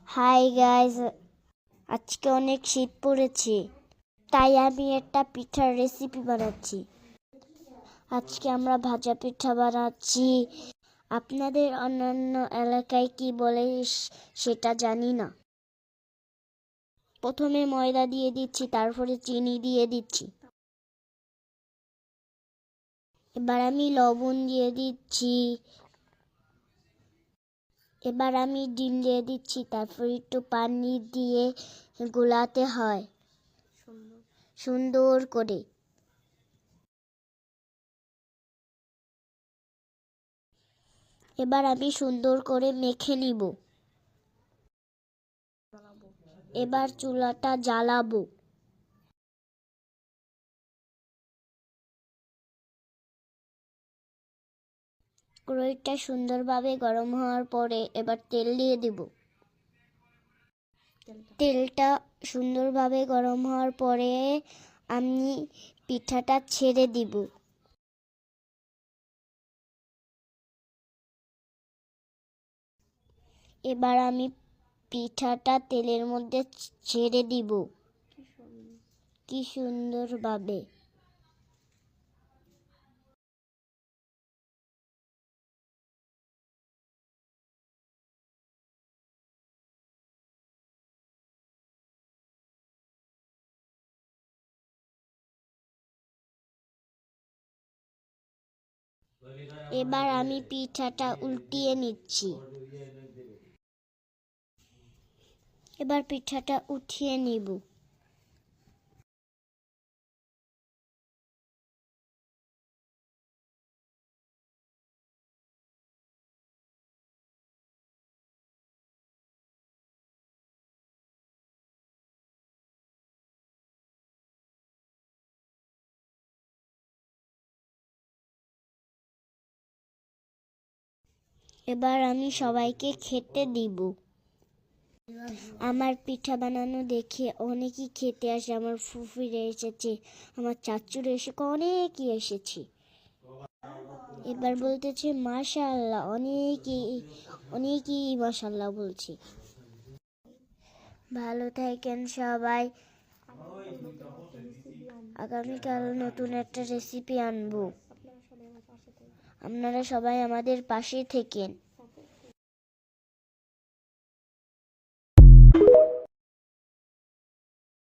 Hi guys, আজকে অনেক শীত পড়েছে, তাই আমি একটা পিঠার রেসিপি বানাচ্ছি। আজকে আমরা ভাজা পিঠা বানাচ্ছি। আপনাদের অন্যান্য এলাকায় কি বলে সেটা জানি না। প্রথমে ময়দা দিয়ে দিচ্ছি, তারপরে চিনি দিয়ে দিচ্ছি। এবার আমি লবণ দিয়ে দিচ্ছি। এবার আমি ডিম দিয়ে দিচ্ছি, তারপর একটু পানি দিয়ে গোলাতে হয় সুন্দর করে। এবার আমি সুন্দর করে মেখে নিব। এবার চুলাটা জ্বালাবো। কড়াইটা সুন্দরভাবে গরম হওয়ার পরে এবার তেল দিয়ে দিব। তেলটা সুন্দরভাবে গরম হওয়ার পরে আমি পিঠাটা ছেড়ে দিব। এবার আমি পিঠাটা তেলের মধ্যে ছেড়ে দিব কি সুন্দরভাবে। এবার আমি পিঠাটা উল্টিয়ে নিচ্ছি। এবার পিঠাটা উঠিয়ে নিব। এবার আমি সবাইকে খেতে দিব। আমার পিঠা বানানো দেখে অনেকেই খেতে আসে। আমার ফুফিরা এসেছে, আমার চাচুরা এসে অনেকেই এসেছে। এবার বলতেছে মাশাআল্লাহ, অনেকেই অনেকেই মাশাআল্লাহ বলছে। ভালো থাকেন সবাই। আগামীকাল নতুন একটা রেসিপি আনবো। আপনারা সবাই আমাদের পাশে থেকেন।